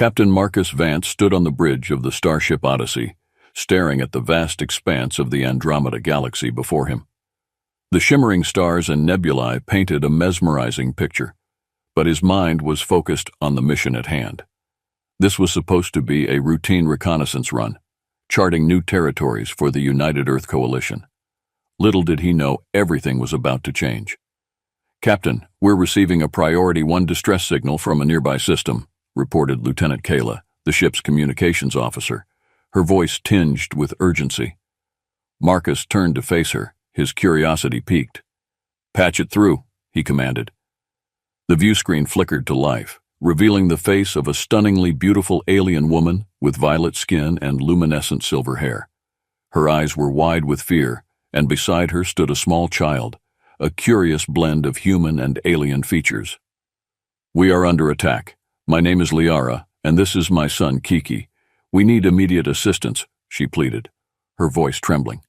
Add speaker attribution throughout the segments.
Speaker 1: Captain Marcus Vance stood on the bridge of the starship Odyssey, staring at the vast expanse of the Andromeda galaxy before him. The shimmering stars and nebulae painted a mesmerizing picture, but his mind was focused on the mission at hand. This was supposed to be a routine reconnaissance run, charting new territories for the United Earth Coalition. Little did he know everything was about to change. "Captain, we're receiving a Priority 1 distress signal from a nearby system," reported Lieutenant Kayla, the ship's communications officer, her voice tinged with urgency. Marcus turned to face her, his curiosity piqued. "Patch it through," he commanded. The view screen flickered to life, revealing the face of a stunningly beautiful alien woman with violet skin and luminescent silver hair. Her eyes were wide with fear, and beside her stood a small child, a curious blend of human and alien features. "We are under attack. My name is Liara, and this is my son Kiki. We need immediate assistance," she pleaded, her voice trembling.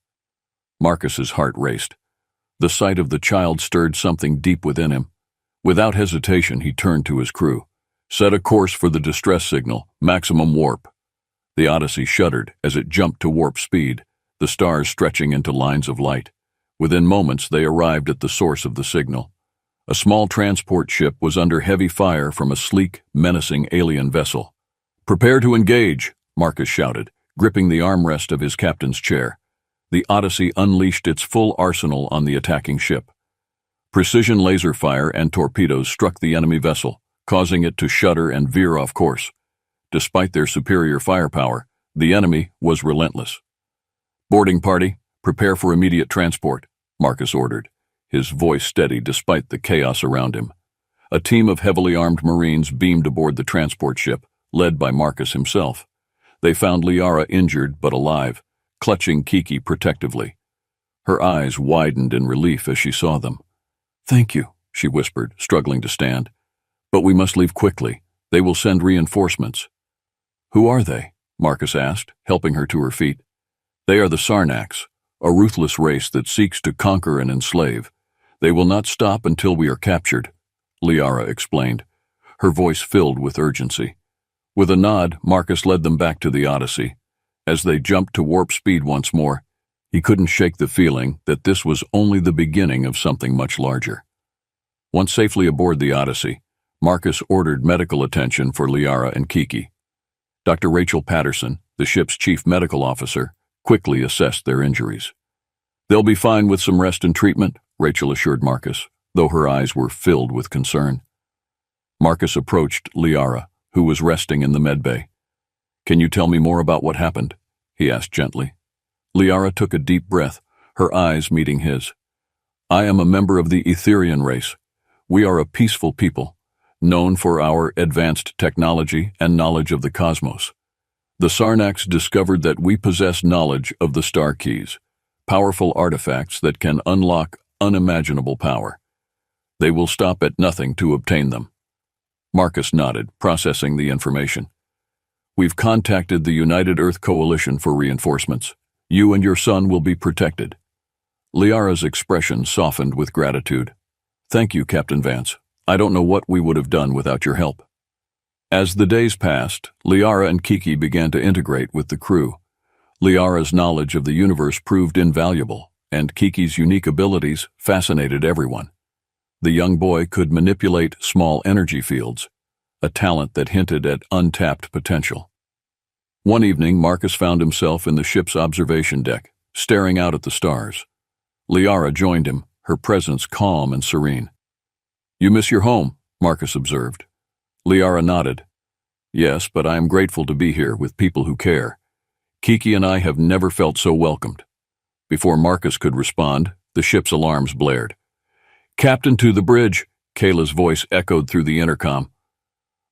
Speaker 1: Marcus's heart raced. The sight of the child stirred something deep within him. Without hesitation, he turned to his crew. "Set a course for the distress signal, maximum warp." The Odyssey shuddered as it jumped to warp speed, the stars stretching into lines of light. Within moments, they arrived at the source of the signal. A small transport ship was under heavy fire from a sleek, menacing alien vessel. "Prepare to engage," Marcus shouted, gripping the armrest of his captain's chair. The Odyssey unleashed its full arsenal on the attacking ship. Precision laser fire and torpedoes struck the enemy vessel, causing it to shudder and veer off course. Despite their superior firepower, the enemy was relentless. "Boarding party, prepare for immediate transport," Marcus ordered, his voice steady despite the chaos around him. A team of heavily armed Marines beamed aboard the transport ship, led by Marcus himself. They found Liara injured but alive, clutching Kiki protectively. Her eyes widened in relief as she saw them. "Thank you," she whispered, struggling to stand. "But we must leave quickly. They will send reinforcements." "Who are they?" Marcus asked, helping her to her feet. "They are the Sarnax, a ruthless race that seeks to conquer and enslave. They will not stop until we are captured," Liara explained, her voice filled with urgency. With a nod, Marcus led them back to the Odyssey. As they jumped to warp speed once more, he couldn't shake the feeling that this was only the beginning of something much larger. Once safely aboard the Odyssey, Marcus ordered medical attention for Liara and Kiki. Dr. Rachel Patterson, the ship's chief medical officer, quickly assessed their injuries. "They'll be fine with some rest and treatment," Rachel assured Marcus, though her eyes were filled with concern. Marcus approached Liara, who was resting in the medbay. "Can you tell me more about what happened?" he asked gently. Liara took a deep breath, her eyes meeting his. "I am a member of the Etherian race. We are a peaceful people, known for our advanced technology and knowledge of the cosmos. The Sarnax discovered that we possess knowledge of the Star Keys, powerful artifacts that can unlock unimaginable power. They will stop at nothing to obtain them." Marcus nodded, processing the information. "We've contacted the United Earth Coalition for reinforcements. You and your son will be protected." Liara's expression softened with gratitude. "Thank you, Captain Vance. I don't know what we would have done without your help." As the days passed, Liara and Kiki began to integrate with the crew. Liara's knowledge of the universe proved invaluable, and Kiki's unique abilities fascinated everyone. The young boy could manipulate small energy fields, a talent that hinted at untapped potential. One evening, Marcus found himself in the ship's observation deck, staring out at the stars. Liara joined him, her presence calm and serene. "You miss your home," Marcus observed. Liara nodded. "Yes, but I am grateful to be here with people who care. Kiki and I have never felt so welcomed." Before Marcus could respond, the ship's alarms blared. "Captain, to the bridge," Kayla's voice echoed through the intercom.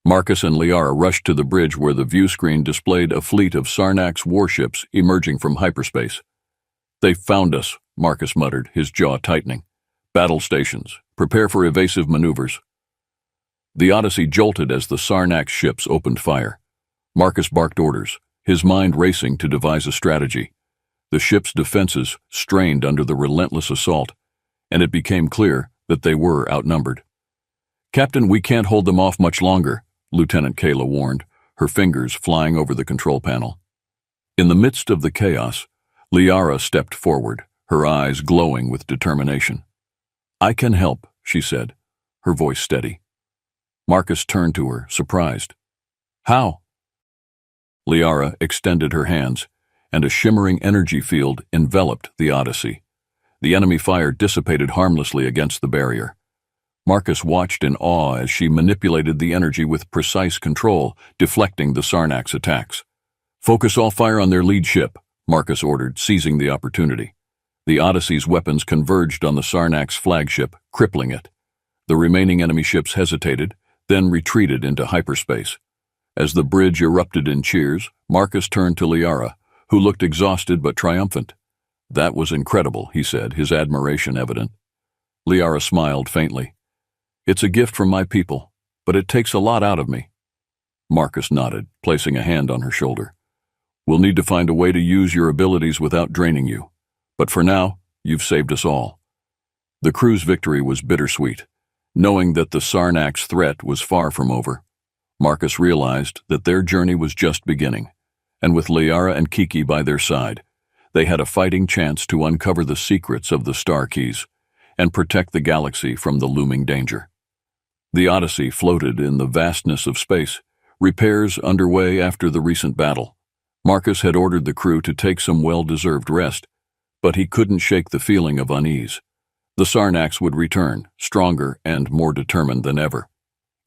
Speaker 1: Marcus and Liara rushed to the bridge where the view screen displayed a fleet of Sarnax warships emerging from hyperspace. "They found us," Marcus muttered, his jaw tightening. "Battle stations. Prepare for evasive maneuvers." The Odyssey jolted as the Sarnax ships opened fire. Marcus barked orders, his mind racing to devise a strategy. The ship's defenses strained under the relentless assault, and it became clear that they were outnumbered. "Captain, we can't hold them off much longer," Lieutenant Kayla warned, her fingers flying over the control panel. In the midst of the chaos, Liara stepped forward, her eyes glowing with determination. "I can help," she said, her voice steady. Marcus turned to her, surprised. "How?" Liara extended her hands, and a shimmering energy field enveloped the Odyssey. The enemy fire dissipated harmlessly against the barrier. Marcus watched in awe as she manipulated the energy with precise control, deflecting the Sarnax's attacks. "Focus all fire on their lead ship," Marcus ordered, seizing the opportunity. The Odyssey's weapons converged on the Sarnax's flagship, crippling it. The remaining enemy ships hesitated, then retreated into hyperspace. As the bridge erupted in cheers, Marcus turned to Liara, who looked exhausted but triumphant. "That was incredible," he said, his admiration evident. Liara smiled faintly. "It's a gift from my people, but it takes a lot out of me." Marcus nodded, placing a hand on her shoulder. "We'll need to find a way to use your abilities without draining you. But for now, you've saved us all." The crew's victory was bittersweet. Knowing that the Sarnax's threat was far from over, Marcus realized that their journey was just beginning, and with Liara and Kiki by their side, they had a fighting chance to uncover the secrets of the Star Keys and protect the galaxy from the looming danger. The Odyssey floated in the vastness of space, repairs underway after the recent battle. Marcus had ordered the crew to take some well-deserved rest, but he couldn't shake the feeling of unease. The Sarnax would return, stronger and more determined than ever.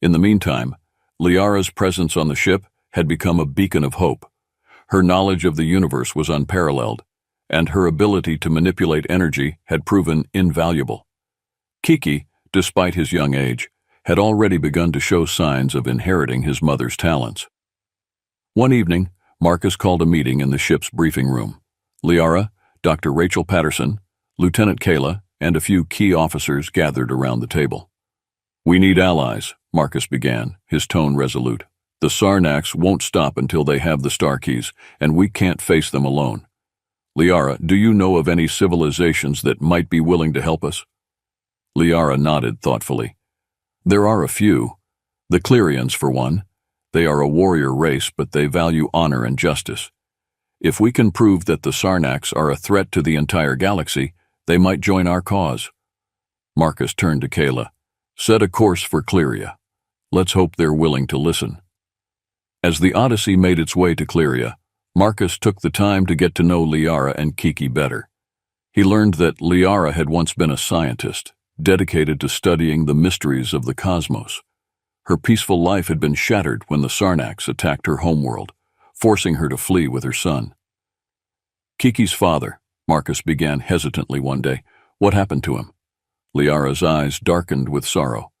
Speaker 1: In the meantime, Liara's presence on the ship had become a beacon of hope. Her knowledge of the universe was unparalleled, and her ability to manipulate energy had proven invaluable. Kiki, despite his young age, had already begun to show signs of inheriting his mother's talents. One evening, Marcus called a meeting in the ship's briefing room. Liara, Dr. Rachel Patterson, Lieutenant Kayla, and a few key officers gathered around the table. "We need allies," Marcus began, his tone resolute. "The Sarnax won't stop until they have the Star Keys, and we can't face them alone. Liara, do you know of any civilizations that might be willing to help us?" Liara nodded thoughtfully. "There are a few. The Clerians, for one. They are a warrior race, but they value honor and justice. If we can prove that the Sarnax are a threat to the entire galaxy, they might join our cause." Marcus turned to Kayla. "Set a course for Cleria. Let's hope they're willing to listen." As the Odyssey made its way to Cleria, Marcus took the time to get to know Liara and Kiki better. He learned that Liara had once been a scientist, dedicated to studying the mysteries of the cosmos. Her peaceful life had been shattered when the Sarnax attacked her homeworld, forcing her to flee with her son. "Kiki's father," Marcus began hesitantly one day. "What happened to him?" Liara's eyes darkened with sorrow.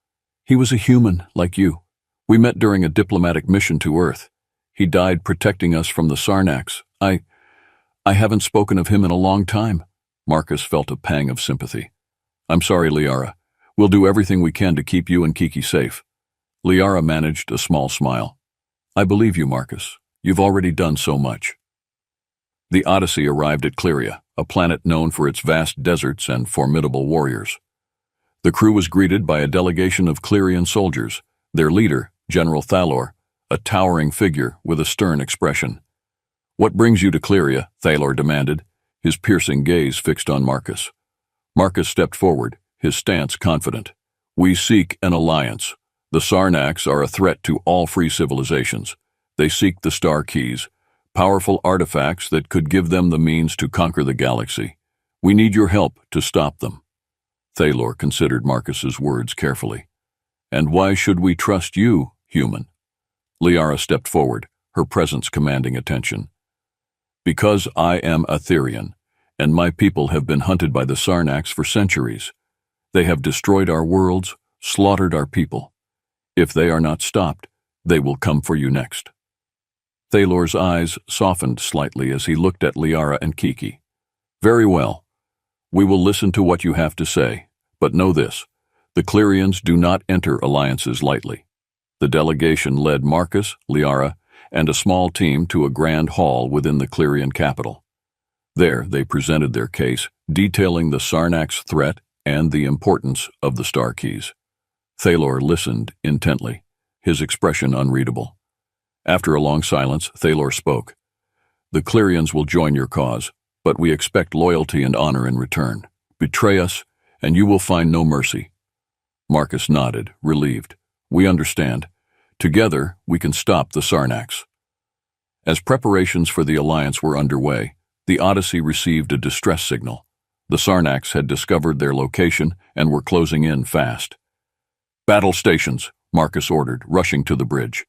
Speaker 1: "He was a human, like you. We met during a diplomatic mission to Earth. He died protecting us from the Sarnax. I haven't spoken of him in a long time." Marcus felt a pang of sympathy. "I'm sorry, Liara. We'll do everything we can to keep you and Kiki safe." Liara managed a small smile. "I believe you, Marcus. You've already done so much." The Odyssey arrived at Cleria, a planet known for its vast deserts and formidable warriors. The crew was greeted by a delegation of Clerian soldiers, their leader, General Thalor, a towering figure with a stern expression. "What brings you to Cleria?" Thalor demanded, his piercing gaze fixed on Marcus. Marcus stepped forward, his stance confident. "We seek an alliance. The Sarnax are a threat to all free civilizations. They seek the Star Keys, powerful artifacts that could give them the means to conquer the galaxy. We need your help to stop them." Thalor considered Marcus's words carefully. "And why should we trust you, human?" Liara stepped forward, her presence commanding attention. "Because I am Aetherian, and my people have been hunted by the Sarnax for centuries. They have destroyed our worlds, slaughtered our people. If they are not stopped, they will come for you next." Thalor's eyes softened slightly as he looked at Liara and Kiki. "Very well. We will listen to what you have to say, but know this. The Clerians do not enter alliances lightly." The delegation led Marcus, Liara, and a small team to a grand hall within the Clerian capital. There they presented their case, detailing the Sarnax threat and the importance of the Star Keys. Thalor listened intently, his expression unreadable. After a long silence, Thalor spoke. "The Clerians will join your cause, but we expect loyalty and honor in return. Betray us, and you will find no mercy." Marcus nodded, relieved. "We understand. Together, we can stop the Sarnax." As preparations for the alliance were underway, the Odyssey received a distress signal. The Sarnax had discovered their location and were closing in fast. "Battle stations," Marcus ordered, rushing to the bridge.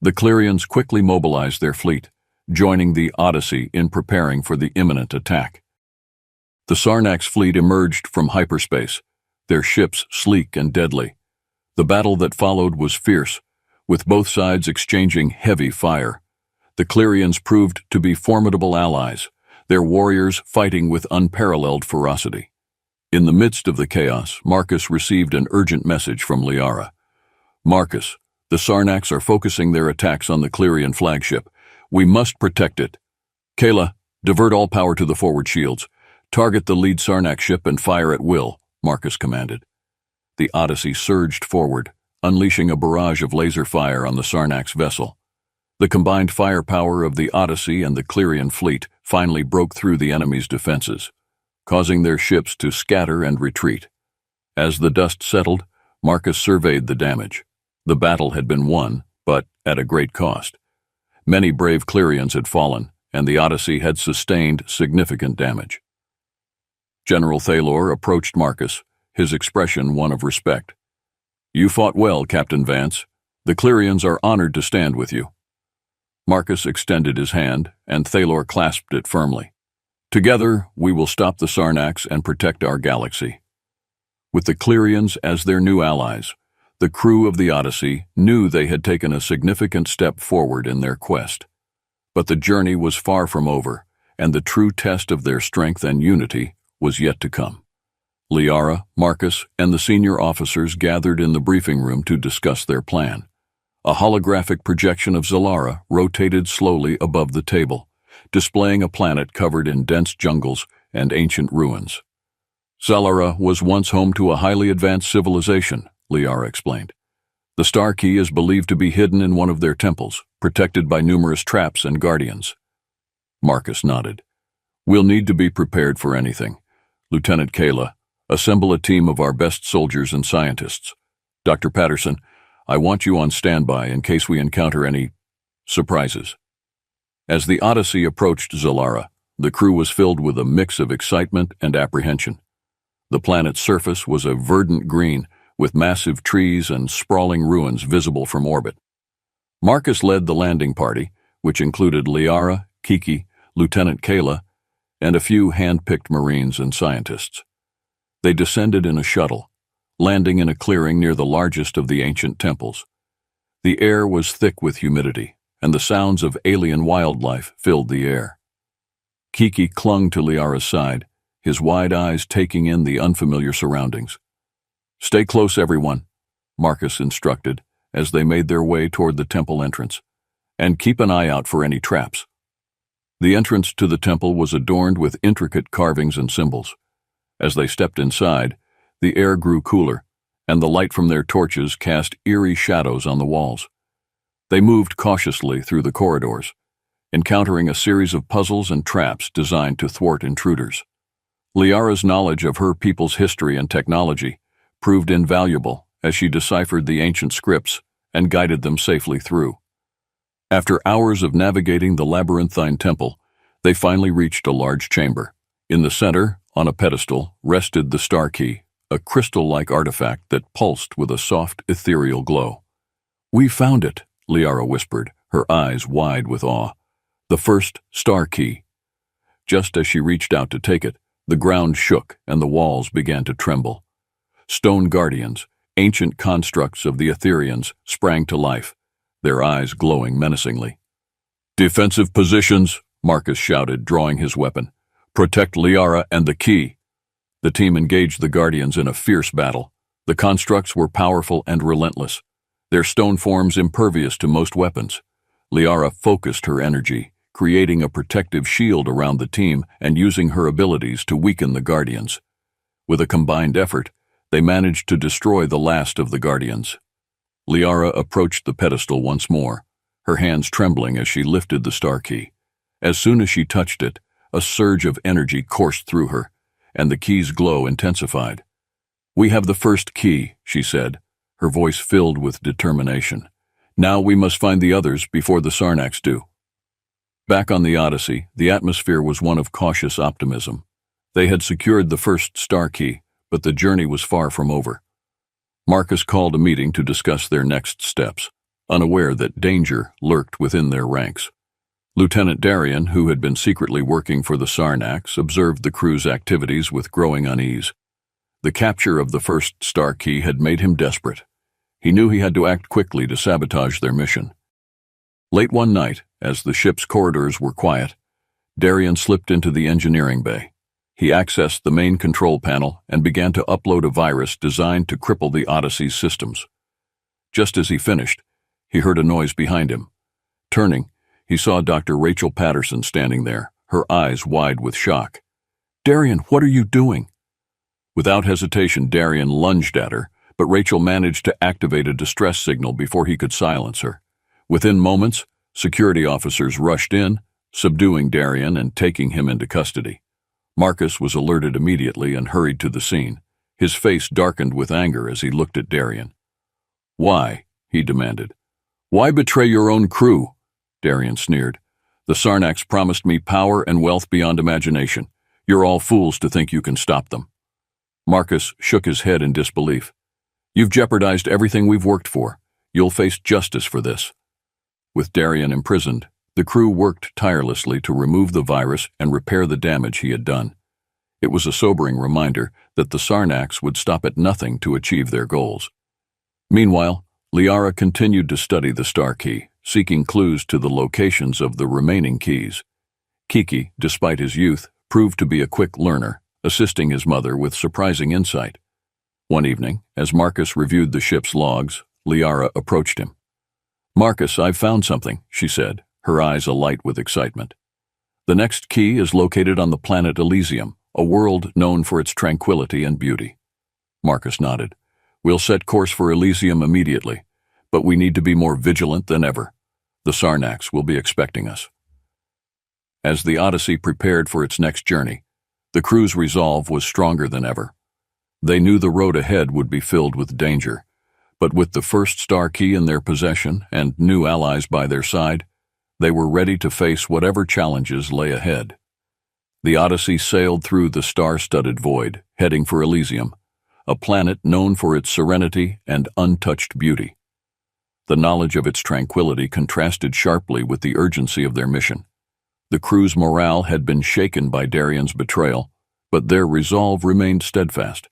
Speaker 1: The Clerians quickly mobilized their fleet, joining the Odyssey in preparing for the imminent attack. The Sarnax fleet emerged from hyperspace, their ships sleek and deadly. The battle that followed was fierce, with both sides exchanging heavy fire. The Clerians proved to be formidable allies, their warriors fighting with unparalleled ferocity. In the midst of the chaos, Marcus received an urgent message from Liara. "Marcus, the Sarnax are focusing their attacks on the Clerian flagship. We must protect it. Kayla, divert all power to the forward shields. Target the lead Sarnax ship and fire at will," Marcus commanded. The Odyssey surged forward, unleashing a barrage of laser fire on the Sarnax vessel. The combined firepower of the Odyssey and the Clerian fleet finally broke through the enemy's defenses, causing their ships to scatter and retreat. As the dust settled, Marcus surveyed the damage. The battle had been won, but at a great cost. Many brave Clerians had fallen, and the Odyssey had sustained significant damage. General Thalor approached Marcus, his expression one of respect. "You fought well, Captain Vance. The Clerians are honored to stand with you." Marcus extended his hand, and Thalor clasped it firmly. "Together, we will stop the Sarnax and protect our galaxy." With the Clerians as their new allies, the crew of the Odyssey knew they had taken a significant step forward in their quest. But the journey was far from over, and the true test of their strength and unity was yet to come. Liara, Marcus, and the senior officers gathered in the briefing room to discuss their plan. A holographic projection of Zalara rotated slowly above the table, displaying a planet covered in dense jungles and ancient ruins. "Zalara was once home to a highly advanced civilization," Liara explained. "The star key is believed to be hidden in one of their temples, protected by numerous traps and guardians." Marcus nodded. "We'll need to be prepared for anything. Lieutenant Kayla, assemble a team of our best soldiers and scientists. Dr. Patterson, I want you on standby in case we encounter any surprises." As the Odyssey approached Zalara, the crew was filled with a mix of excitement and apprehension. The planet's surface was a verdant green, with massive trees and sprawling ruins visible from orbit. Marcus led the landing party, which included Liara, Kiki, Lieutenant Kayla, and a few hand-picked Marines and scientists. They descended in a shuttle, landing in a clearing near the largest of the ancient temples. The air was thick with humidity, and the sounds of alien wildlife filled the air. Kiki clung to Liara's side, his wide eyes taking in the unfamiliar surroundings. "Stay close, everyone," Marcus instructed as they made their way toward the temple entrance, "and keep an eye out for any traps." The entrance to the temple was adorned with intricate carvings and symbols. As they stepped inside, the air grew cooler, and the light from their torches cast eerie shadows on the walls. They moved cautiously through the corridors, encountering a series of puzzles and traps designed to thwart intruders. Liara's knowledge of her people's history and technology proved invaluable as she deciphered the ancient scripts and guided them safely through. After hours of navigating the labyrinthine temple, they finally reached a large chamber. In the center, on a pedestal, rested the star key, a crystal-like artifact that pulsed with a soft, ethereal glow. "We found it," Liara whispered, her eyes wide with awe. "The first star key." Just as she reached out to take it, the ground shook and the walls began to tremble. Stone guardians, ancient constructs of the Etherians, sprang to life, their eyes glowing menacingly. "Defensive positions," Marcus shouted, drawing his weapon. "Protect Liara and the key." The team engaged the Guardians in a fierce battle. The constructs were powerful and relentless, their stone forms impervious to most weapons. Liara focused her energy, creating a protective shield around the team and using her abilities to weaken the Guardians. With a combined effort, they managed to destroy the last of the Guardians. Liara approached the pedestal once more, her hands trembling as she lifted the star key. As soon as she touched it, a surge of energy coursed through her, and the key's glow intensified. "We have the first key," she said, her voice filled with determination. "Now we must find the others before the Sarnax do." Back on the Odyssey, the atmosphere was one of cautious optimism. They had secured the first star key, but the journey was far from over. Marcus called a meeting to discuss their next steps, unaware that danger lurked within their ranks. Lieutenant Darien, who had been secretly working for the Sarnax, observed the crew's activities with growing unease. The capture of the first star key had made him desperate. He knew he had to act quickly to sabotage their mission. Late one night, as the ship's corridors were quiet, Darien slipped into the engineering bay. He accessed the main control panel and began to upload a virus designed to cripple the Odyssey's systems. Just as he finished, he heard a noise behind him. Turning, he saw Dr. Rachel Patterson standing there, her eyes wide with shock. "Darien, what are you doing?" Without hesitation, Darien lunged at her, but Rachel managed to activate a distress signal before he could silence her. Within moments, security officers rushed in, subduing Darien and taking him into custody. Marcus was alerted immediately and hurried to the scene. His face darkened with anger as he looked at Darien. "Why?" he demanded. "Why betray your own crew?" Darien sneered. "The Sarnax promised me power and wealth beyond imagination. You're all fools to think you can stop them." Marcus shook his head in disbelief. "You've jeopardized everything we've worked for. You'll face justice for this." With Darien imprisoned, the crew worked tirelessly to remove the virus and repair the damage he had done. It was a sobering reminder that the Sarnax would stop at nothing to achieve their goals. Meanwhile, Liara continued to study the star key, seeking clues to the locations of the remaining keys. Kiki, despite his youth, proved to be a quick learner, assisting his mother with surprising insight. One evening, as Marcus reviewed the ship's logs, Liara approached him. "Marcus, I've found something," she said, her eyes alight with excitement. "The next key is located on the planet Elysium, a world known for its tranquility and beauty." Marcus nodded. "We'll set course for Elysium immediately, but we need to be more vigilant than ever. The Sarnax will be expecting us." As the Odyssey prepared for its next journey, the crew's resolve was stronger than ever. They knew the road ahead would be filled with danger, but with the first star key in their possession and new allies by their side, they were ready to face whatever challenges lay ahead. The Odyssey sailed through the star-studded void, heading for Elysium, a planet known for its serenity and untouched beauty. The knowledge of its tranquility contrasted sharply with the urgency of their mission. The crew's morale had been shaken by Darien's betrayal, but their resolve remained steadfast.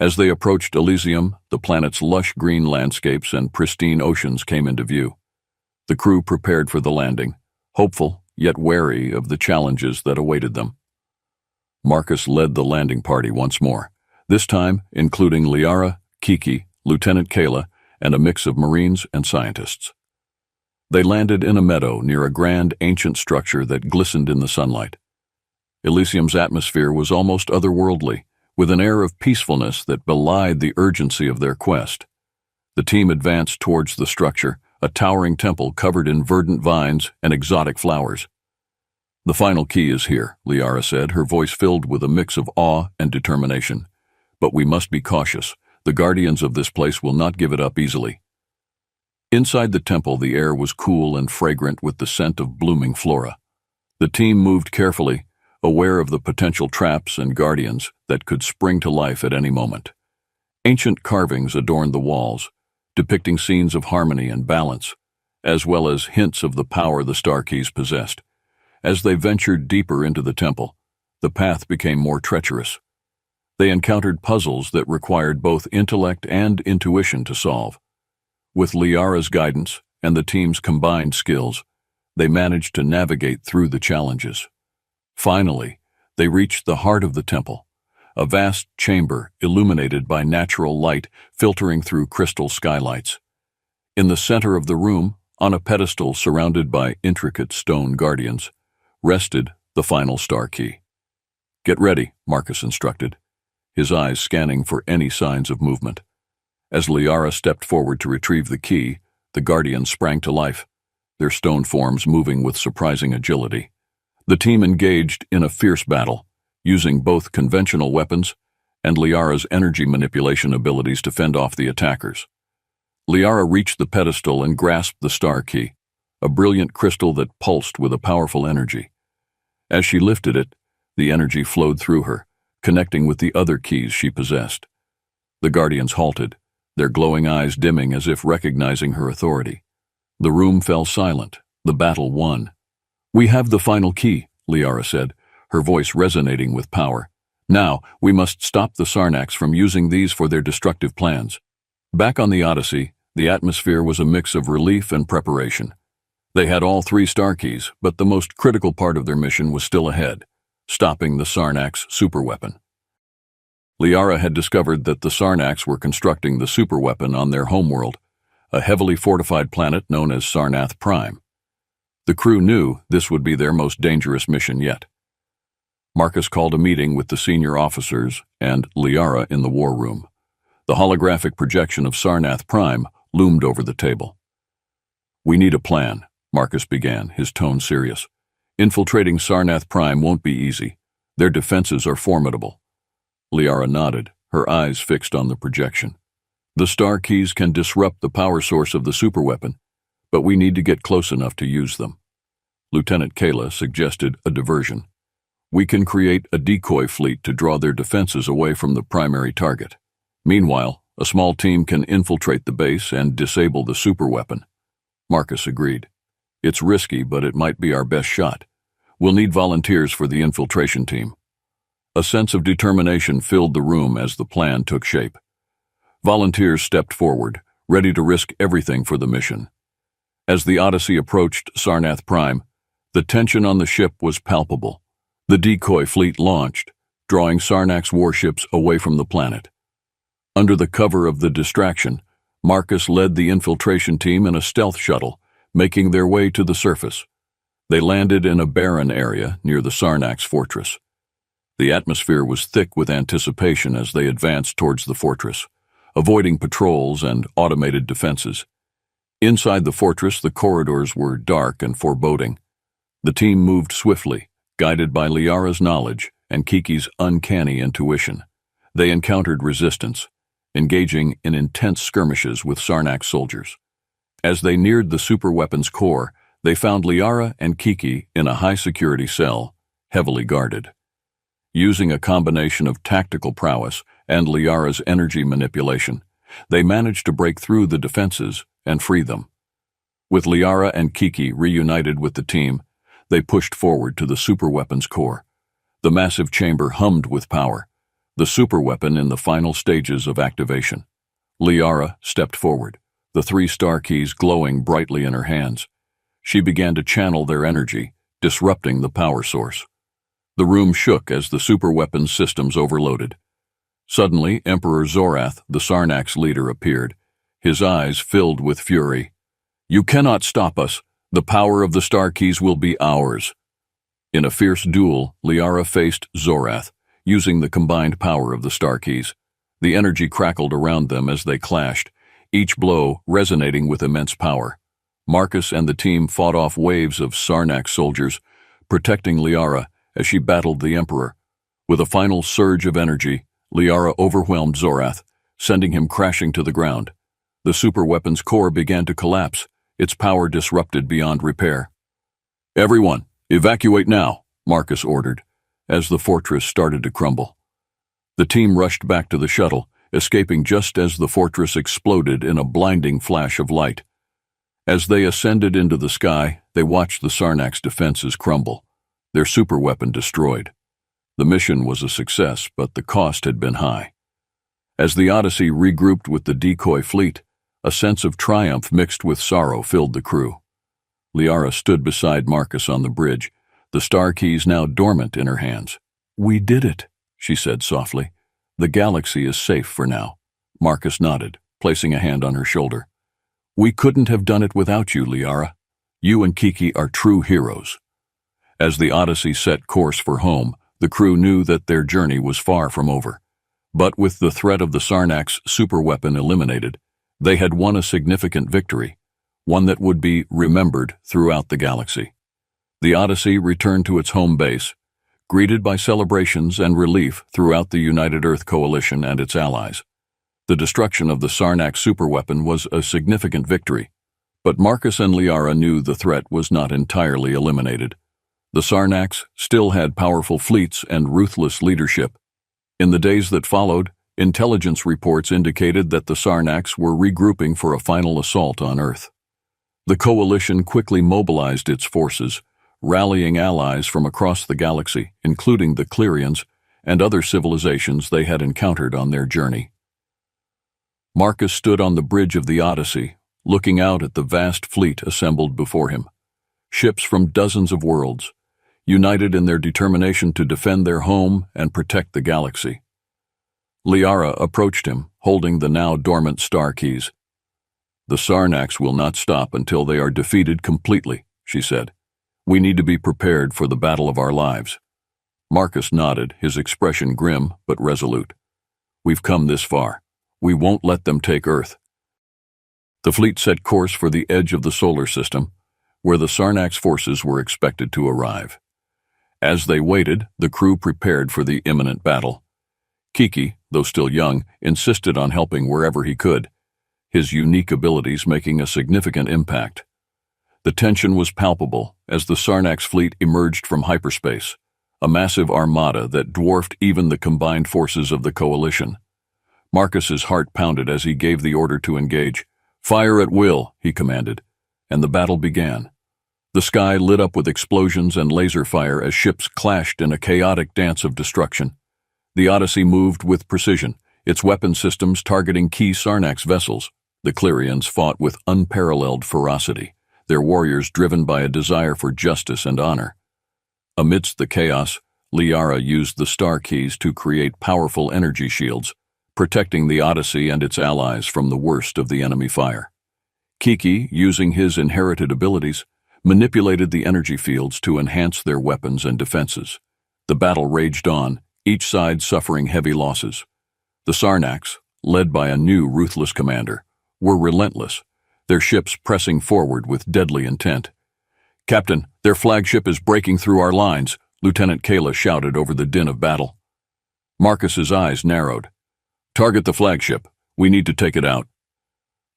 Speaker 1: As they approached Elysium, the planet's lush green landscapes and pristine oceans came into view. The crew prepared for the landing, hopeful yet wary of the challenges that awaited them. Marcus led the landing party once more, this time including Liara, Kiki, Lieutenant Kayla, and a mix of Marines and scientists. They landed in a meadow near a grand ancient structure that glistened in the sunlight. Elysium's atmosphere was almost otherworldly, with an air of peacefulness that belied the urgency of their quest. The team advanced towards the structure, a towering temple covered in verdant vines and exotic flowers. "The final key is here," Liara said, her voice filled with a mix of awe and determination. "But we must be cautious. The guardians of this place will not give it up easily." Inside the temple, the air was cool and fragrant with the scent of blooming flora. The team moved carefully, aware of the potential traps and guardians that could spring to life at any moment. Ancient carvings adorned the walls, depicting scenes of harmony and balance, as well as hints of the power the star keys possessed. As they ventured deeper into the temple, the path became more treacherous. They encountered puzzles that required both intellect and intuition to solve. With Liara's guidance and the team's combined skills, they managed to navigate through the challenges. Finally, they reached the heart of the temple, a vast chamber illuminated by natural light filtering through crystal skylights. In the center of the room, on a pedestal surrounded by intricate stone guardians, rested the final star key. "Get ready," Marcus instructed, his eyes scanning for any signs of movement. As Liara stepped forward to retrieve the key, the guardians sprang to life. their stone forms moving with surprising agility. The team engaged in a fierce battle, using both conventional weapons and Liara's energy manipulation abilities to fend off the attackers. Liara reached the pedestal and grasped the star key, a brilliant crystal that pulsed with a powerful energy. As she lifted it, the energy flowed through her, connecting with the other keys she possessed. The Guardians halted, their glowing eyes dimming as if recognizing her authority. The room fell silent. The battle won. "We have the final key," Liara said, her voice resonating with power. "Now, we must stop the Sarnax from using these for their destructive plans." Back on the Odyssey, the atmosphere was a mix of relief and preparation. They had all 3 star keys, but the most critical part of their mission was still ahead, stopping the Sarnax superweapon. Liara had discovered that the Sarnax were constructing the superweapon on their homeworld, a heavily fortified planet known as Sarnath Prime. The crew knew this would be their most dangerous mission yet. Marcus called a meeting with the senior officers and Liara in the war room. The holographic projection of Sarnath Prime loomed over the table. "We need a plan," Marcus began, his tone serious. "Infiltrating Sarnath Prime won't be easy. Their defenses are formidable." Liara nodded, her eyes fixed on the projection. "The star keys can disrupt the power source of the superweapon, but we need to get close enough to use them." Lieutenant Kayla suggested a diversion. "We can create a decoy fleet to draw their defenses away from the primary target. Meanwhile, a small team can infiltrate the base and disable the superweapon." Marcus agreed. "It's risky, but it might be our best shot. We'll need volunteers for the infiltration team." A sense of determination filled the room as the plan took shape. Volunteers stepped forward, ready to risk everything for the mission. As the Odyssey approached Sarnath Prime, the tension on the ship was palpable. The decoy fleet launched, drawing Sarnax warships away from the planet. Under the cover of the distraction, Marcus led the infiltration team in a stealth shuttle, making their way to the surface. They landed in a barren area near the Sarnax fortress. The atmosphere was thick with anticipation as they advanced towards the fortress, avoiding patrols and automated defenses. Inside the fortress, the corridors were dark and foreboding. The team moved swiftly, guided by Liara's knowledge and Kiki's uncanny intuition. They encountered resistance, engaging in intense skirmishes with Sarnax soldiers. As they neared the superweapon's core, they found Liara and Kiki in a high-security cell, heavily guarded. Using a combination of tactical prowess and Liara's energy manipulation, they managed to break through the defenses and free them. With Liara and Kiki reunited with the team, they pushed forward to the superweapon's core. The massive chamber hummed with power, the superweapon in the final stages of activation. Liara stepped forward, the 3 star keys glowing brightly in her hands. She began to channel their energy, disrupting the power source. The room shook as the superweapon systems overloaded. Suddenly, Emperor Zorath, the Sarnax leader, appeared, his eyes filled with fury. "You cannot stop us. The power of the star keys will be ours." In a fierce duel, Liara faced Zorath, using the combined power of the star keys. The energy crackled around them as they clashed, each blow resonating with immense power. Marcus and the team fought off waves of Sarnax soldiers, protecting Liara as she battled the Emperor. With a final surge of energy, Liara overwhelmed Zorath, sending him crashing to the ground. The superweapon's core began to collapse, its power disrupted beyond repair. "Everyone, evacuate now," Marcus ordered, as the fortress started to crumble. The team rushed back to the shuttle, escaping just as the fortress exploded in a blinding flash of light. As they ascended into the sky, they watched the Sarnax defenses crumble, their superweapon destroyed. The mission was a success, but the cost had been high. As the Odyssey regrouped with the decoy fleet, a sense of triumph mixed with sorrow filled the crew. Liara stood beside Marcus on the bridge, the star keys now dormant in her hands. "We did it," she said softly. "The galaxy is safe for now." Marcus nodded, placing a hand on her shoulder. "We couldn't have done it without you, Liara. You and Kiki are true heroes." As the Odyssey set course for home, the crew knew that their journey was far from over. But with the threat of the Sarnax superweapon eliminated, they had won a significant victory, one that would be remembered throughout the galaxy. The Odyssey returned to its home base, greeted by celebrations and relief throughout the United Earth Coalition and its allies. The destruction of the Sarnax superweapon was a significant victory, but Marcus and Liara knew the threat was not entirely eliminated. The Sarnax still had powerful fleets and ruthless leadership. In the days that followed, intelligence reports indicated that the Sarnax were regrouping for a final assault on Earth. The Coalition quickly mobilized its forces, rallying allies from across the galaxy, including the Clerians and other civilizations they had encountered on their journey. Marcus stood on the bridge of the Odyssey, looking out at the vast fleet assembled before him. Ships from dozens of worlds, united in their determination to defend their home and protect the galaxy. Liara approached him, holding the now dormant star keys. "The Sarnax will not stop until they are defeated completely," she said. "We need to be prepared for the battle of our lives." Marcus nodded, his expression grim but resolute. "We've come this far. We won't let them take Earth." The fleet set course for the edge of the solar system, where the Sarnax forces were expected to arrive. As they waited, the crew prepared for the imminent battle. Kiki, though still young, insisted on helping wherever he could, his unique abilities making a significant impact. The tension was palpable as the Sarnax fleet emerged from hyperspace, a massive armada that dwarfed even the combined forces of the Coalition. Marcus's heart pounded as he gave the order to engage. "Fire at will," he commanded, and the battle began. The sky lit up with explosions and laser fire as ships clashed in a chaotic dance of destruction. The Odyssey moved with precision, its weapon systems targeting key Sarnax vessels. The Clerians fought with unparalleled ferocity, their warriors driven by a desire for justice and honor. Amidst the chaos, Liara used the star keys to create powerful energy shields, protecting the Odyssey and its allies from the worst of the enemy fire. Kiki, using his inherited abilities, manipulated the energy fields to enhance their weapons and defenses. The battle raged on, each side suffering heavy losses. The Sarnax, led by a new ruthless commander, were relentless, their ships pressing forward with deadly intent. "Captain, their flagship is breaking through our lines," Lieutenant Kayla shouted over the din of battle. Marcus's eyes narrowed. "Target the flagship. We need to take it out."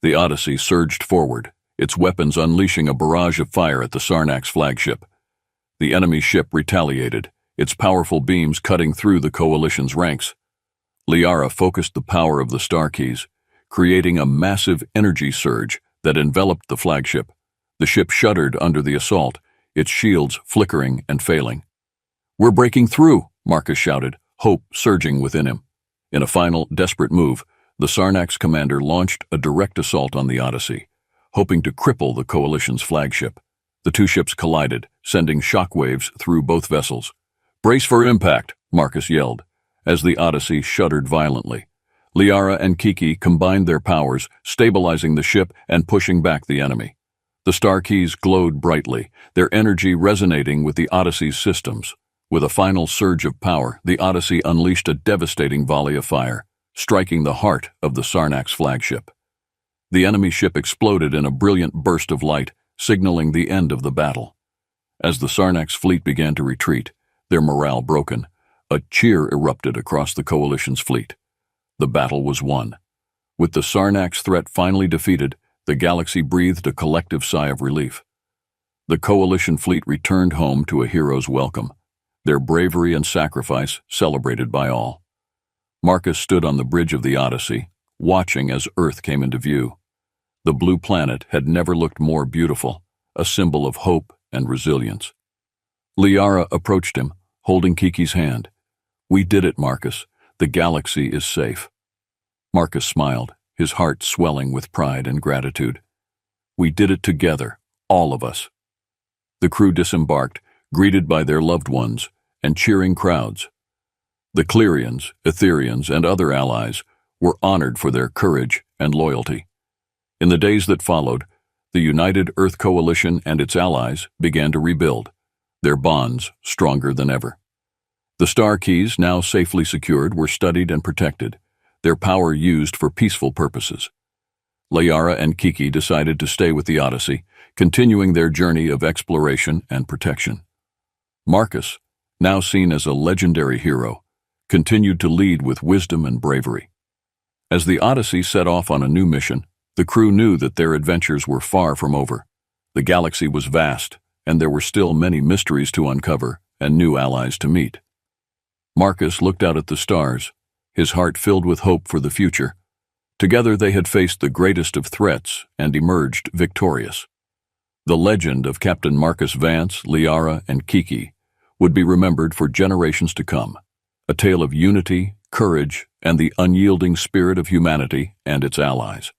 Speaker 1: The Odyssey surged forward, its weapons unleashing a barrage of fire at the Sarnax flagship. The enemy ship retaliated, its powerful beams cutting through the Coalition's ranks. Liara focused the power of the star keys, creating a massive energy surge that enveloped the flagship. The ship shuddered under the assault, its shields flickering and failing. "We're breaking through," Marcus shouted, hope surging within him. In a final, desperate move, the Sarnax commander launched a direct assault on the Odyssey, hoping to cripple the Coalition's flagship. The two ships collided, sending shockwaves through both vessels. "Brace for impact," Marcus yelled, as the Odyssey shuddered violently. Liara and Kiki combined their powers, stabilizing the ship and pushing back the enemy. The star keys glowed brightly, their energy resonating with the Odyssey's systems. With a final surge of power, the Odyssey unleashed a devastating volley of fire, striking the heart of the Sarnax flagship. The enemy ship exploded in a brilliant burst of light, signaling the end of the battle. As the Sarnax fleet began to retreat, their morale broken, a cheer erupted across the Coalition's fleet. The battle was won. With the Sarnax threat finally defeated, the galaxy breathed a collective sigh of relief. The Coalition fleet returned home to a hero's welcome, their bravery and sacrifice celebrated by all. Marcus stood on the bridge of the Odyssey, watching as Earth came into view. The blue planet had never looked more beautiful, a symbol of hope and resilience. Liara approached him, holding Kiki's hand. "We did it, Marcus. The galaxy is safe." Marcus smiled, his heart swelling with pride and gratitude. "We did it together, all of us." The crew disembarked, greeted by their loved ones and cheering crowds. The Clerians, Etherians, and other allies were honored for their courage and loyalty. In the days that followed, the United Earth Coalition and its allies began to rebuild, their bonds stronger than ever. The star keys, now safely secured, were studied and protected, their power used for peaceful purposes. Liara and Kiki decided to stay with the Odyssey, continuing their journey of exploration and protection. Marcus, now seen as a legendary hero, continued to lead with wisdom and bravery. As the Odyssey set off on a new mission, the crew knew that their adventures were far from over. The galaxy was vast, and there were still many mysteries to uncover and new allies to meet. Marcus looked out at the stars, his heart filled with hope for the future. Together they had faced the greatest of threats and emerged victorious. The legend of Captain Marcus Vance, Liara, and Kiki would be remembered for generations to come, a tale of unity, courage, and the unyielding spirit of humanity and its allies.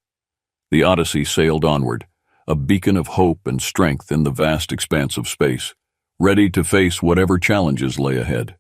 Speaker 1: The Odyssey sailed onward, a beacon of hope and strength in the vast expanse of space, ready to face whatever challenges lay ahead.